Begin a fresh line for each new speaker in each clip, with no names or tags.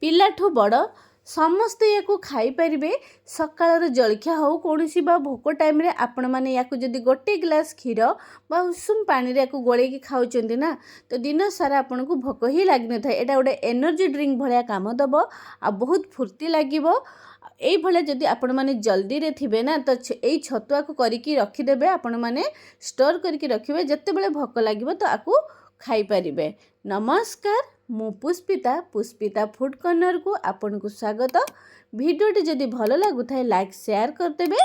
पिलाठू बड़ समस्ते या खाई पारे। सकाळ जलखिया हो कौन बा भोक टाइम रे आपण मैंने या जदि गोटे गिलास क्षीर बा उषुम पानी रे गोल खाऊँ ना तो दिन सारा आपन को भोक ही लग न था। यहाँ गोटे एनर्जी ड्रिंक भाया काम दब आ बहुत फुर्ती लगे। ये जदि आपण मैंने जल्दी रे थिबे ना तो यही छतुआ को करके रखिदेवे। आपण मैंने स्टोर करके रखिए जिते बड़े भोक लगे तो आपको खाई पारिबे। नमस्कार, मु पुष्पिता फूड कॉर्नर को आपन को स्वागत। भिडियोटी जदि भल लगुए लाइक शेयर करदेवे।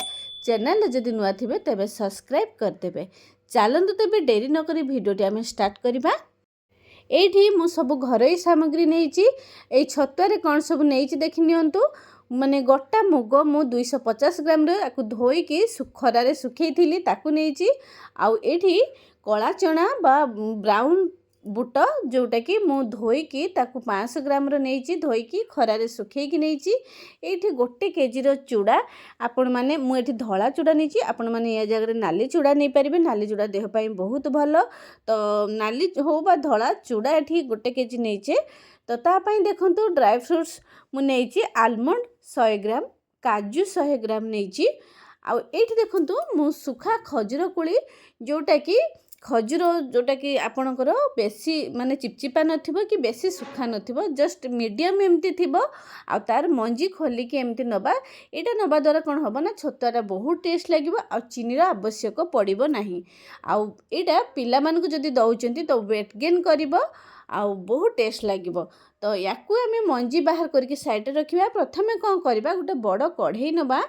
चैनल जदि नुआ थे तेबे सब्सक्राइब करदेवे। चलतु तेबे डेरी नक भिडियोटी आम स्टार्ट करवा। ये मु सब घरोई सामग्री नहीं छतुआरे कौन सब नहीं देखी नियंतु। माने गोटा मुग मु 250 ग्राम धोईकी खरारे सुखई थी ताकू नहीं। आउ एठी कला चना बा ब्राउन बुट जोटा कि मु धोईकी ताकू 500 ग्राम नहीं धोईकी खरारे सुखैकी नहीं। ये गोटे केजी चूड़ा आपण मैंने मुझे धला चूड़ा नहीं आपण मैंने या जगह नाली चूड़ा नहीं पारे। नाली चूड़ा देहपाई बहुत भल। तो नाली हो बा धला चूड़ा ये गोटे केजी नहीं। तो तापाई देखंतु ड्राई फ्रूट्स मुझे आलमंड 100 ग्राम काजू 100 ग्राम नहीं। आउ एठी देखंतु मु सुखा खजूर कोली जोटा कि खजूर जोटा कि आपणकर बेसी माने चिपचिपा नथिबो कि बेसी सुखा नथिबो जस्ट मीडियम एमती थिबो। आ तार मंजी खोलिकी एमती नबा। एटा नबा द्वारा कौन हम ना छतुआटा बहुत टेस्ट लगे आ चीनी आवश्यक पड़ो नहीं। आउ एटा पिला मानकु जदि दउचंती तो वेट गेन करिवो आ बहुत टेस्ट लगे। तो याकू आम मंजी बाहर करके साइड रखा। प्रथमे कौन करवा गोटे बड़ कढ़ई नबा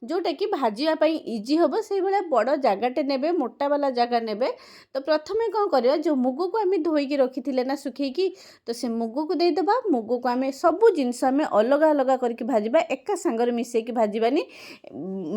जोटा कि भाजवाई इजी हम से भाया बड़ जगटे ने मोटा वाला जगह ने। तो प्रथमे कौन करवा जो मुग को आम धोईकी रखी थे ना सुखैकी तो से मुग को देदेबा। मुग को आम सबू जिनस आम अलग अलग करके भाजवा एका सांगर मिसेकी भाजवानी।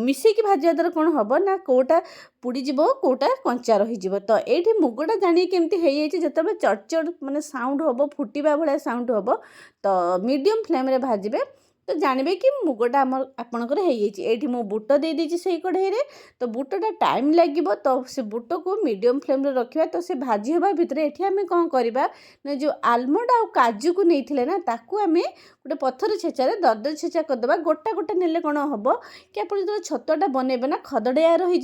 मिसेकी भाजवा द्वारा कौन हम ना कोटा पुड़ीज कोटा कंचा रही। तो ये मुगटा जानी केमती हो जो चटचट माने साउंड हम फुटवा भाया साउंड हम तो मीडियम फ्लेम रे भाजबे। तो जानवे कि मुगटा आपणकर हो मु बुट दे दीजिए से कढ़ई रे। तो बुटटा टाइम लगे तो से बुट को मीडियम फ्लेम रे रखा। तो से भाजी हवा भितर ये आम कौन करवा ना जो आलमंड आ काजू को नहीं ना ताकू आम गोटे पत्थर छेचारे दरदर छेचा करदे। गोटा गोटा नेले कौन हम कि आप जो छतुआटा बनइबे ना खदड़िया रही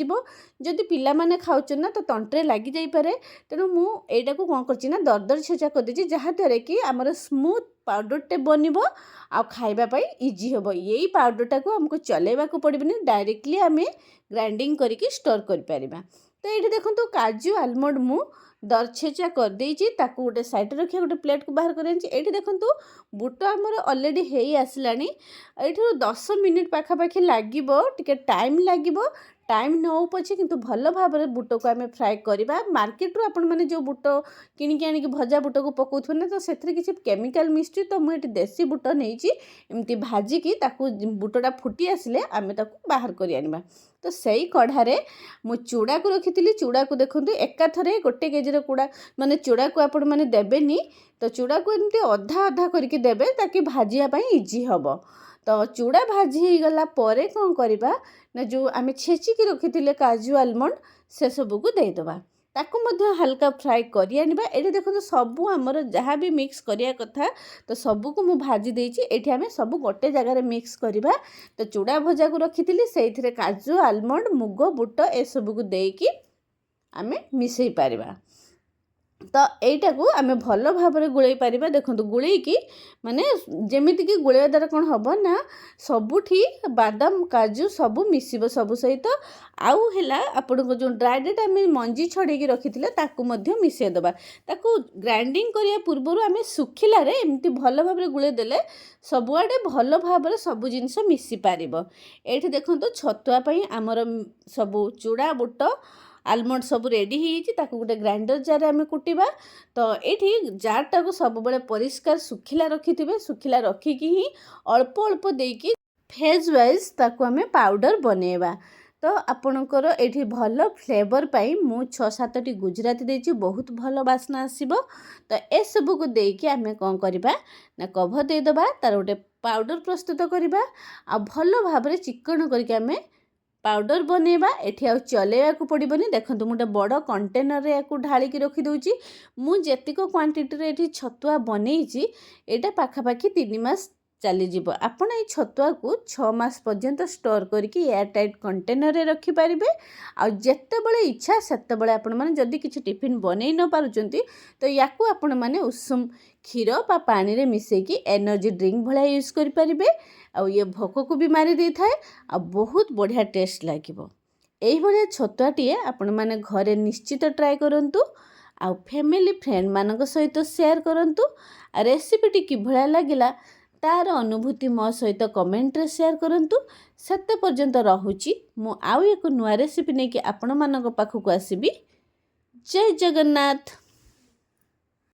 जदि पिला माने खाउछन ना तो तंत्रे लगी जाई पारे। तेणु मु एटा को कौन करछि ना दरदर छेचा कर देछि जहाँ द्वारा कि आमर स्मूथ पाउडरटे बनइबो आ खाइबा पाई इजी हम। यही पाउडरटा को हमको चलेबा को पड़बनी डायरेक्टली आम ग्राइंडिंग करके स्टोर कर परिबा। तो ये देखो काजू आलमंड मु दरछेचा कर देछि ताकू गोटे साइड रखिया गोटे प्लेट को बाहर कर। ये देखो बुट आमर ऑलरेडी हेई आसलानी। ये 10 मिनिट पाखापाखि लगे टिके टाइम लगे टाइम नौ पछे किंतु भल भाव बुट को आम फ्राए करवा। मार्केट रू आपण मैंने जो बुट किणिकी आनिकी भजा बुट को पकाउथुन ना तो से किसी केमिकल मिश्री। तो मुझे देसी बुट नहीं एमती भाजिकी ताकू बुटटा फुटी आसिले आम ताकू बाहर कर आनिबा। तो सही कढ़ारे मु चूड़ा को रखी थी। चूड़ा को देखो एकाथरे गोटे केजी कूड़ा माने चूड़ा को आपण मैंने देवेनी। तो चूड़ा को एमती अधा अधा करके देवे ताकि भाजियापाई इजी हम। तो चूड़ा भाजी गला परे कौन करवा ना जो आम छेचिकी रखी थे काजू आलमंड से सबू को देदेबा ताकू मध्य हल्का फ्राए कर आनिबा। ये देखो सबू आमर जहाँ भी मिक्स करिया कथा तो सबू को मु भाजी देछि। एठी आमे सबू गोटे जगह मिक्स करवा। तो चूड़ा भजा को रखी थी से काजू आलमंड मुग बुट ए सबू को देकी आमे मिसई पारिबा। तो यहीटा को आम भल भाव गोल पार। देखो गोलैकी माने जमीती कि गोलैया द्वारा कौन हम ना सबुठी बादाम काजू सबू मिसिबो सबू सहित आउ है आपण को जो ड्राई डेट आम मंजी छड़ेकी रखी ताकू मध्य मिसेदेबा। ताकू ग्राइंडिंग करिया पूर्वर आम सुखिला रे एमती भल भाव गोले देले सबुआडे भल भाव सबू जिनस मिसी पारिबो। एठी देखंतु छतुआ पई आमर सबू चूड़ा बुट आलमंड सब रेडी हो गोटे ग्राइंडर जार आम कुटिबा। तो ये जारटा को सब बड़े परिष्कार सुखिला रखी थे। सुखिला रखिकी ही अल्प अल्प देकी फेज वाइज ताकू आम पाउडर बनेबा। तो आपणकर ये भल फ्लेवर पाई मु 6-7टी गुजराती देछि बहुत भल बास्ना आसीबो। तो ए सब को देकी आम कौन करवा ना कभर देदेबा तार गोटे पाउडर प्रस्तुत करवा आ भल भाव चिकन करके आम ପାଉଡ଼ର ବନେଇବା ଏଠି ଆଉ ଚଲେଇବାକୁ ପଡ଼ିବନି। ଦେଖନ୍ତୁ ମୁଁ ଗୋଟେ ବଡ଼ କଣ୍ଟେନରରେ ୟାକୁ ଢାଳିକି ରଖିଦେଉଛି। ମୁଁ ଯେତିକ କ୍ୱାଣ୍ଟିଟିରେ ଏଠି ଛତୁଆ ବନେଇଛି ଏଇଟା ପାଖାପାଖି 3 ମାସ ଚାଲିଯିବ। ଆପଣ ଏଇ ଛତୁଆକୁ 6 ମାସ ପର୍ଯ୍ୟନ୍ତ ଷ୍ଟୋର କରିକି ଏୟାର ଟାଇଟ୍ କଣ୍ଟେନରରେ ରଖିପାରିବେ। ଆଉ ଯେତେବେଳେ ଇଚ୍ଛା ସେତେବେଳେ ଆପଣମାନେ ଯଦି କିଛି ଟିଫିନ୍ ବନେଇ ନ ପାରୁଛନ୍ତି ତ ୟାକୁ ଆପଣମାନେ ଉଷୁମ କ୍ଷୀର ବା ପାଣିରେ ମିଶାଇକି ଏନର୍ଜି ଡ୍ରିଙ୍କ ଭଳିଆ ୟୁଜ୍ କରିପାରିବେ। ଆଉ ଇଏ ଭୋକକୁ ବି ମାରି ଦେଇଥାଏ ଆଉ ବହୁତ ବଢ଼ିଆ ଟେଷ୍ଟ ଲାଗିବ। ଏଇଭଳିଆ ଛତୁଆଟିଏ ଆପଣମାନେ ଘରେ ନିଶ୍ଚିତ ଟ୍ରାଏ କରନ୍ତୁ ଆଉ ଫ୍ୟାମିଲି ଫ୍ରେଣ୍ଡମାନଙ୍କ ସହିତ ସେୟାର କରନ୍ତୁ। ଆଉ ରେସିପିଟି କିଭଳିଆ ଲାଗିଲା ତାର ଅନୁଭୂତି ମୋ ସହିତ କମେଣ୍ଟରେ ସେୟାର କରନ୍ତୁ। ସେତେ ପର୍ଯ୍ୟନ୍ତ ରହୁଛି। ମୁଁ ଆଉ ଏକ ନୂଆ ରେସିପି ନେଇକି ଆପଣମାନଙ୍କ ପାଖକୁ ଆସିବି। ଜୟ ଜଗନ୍ନାଥ।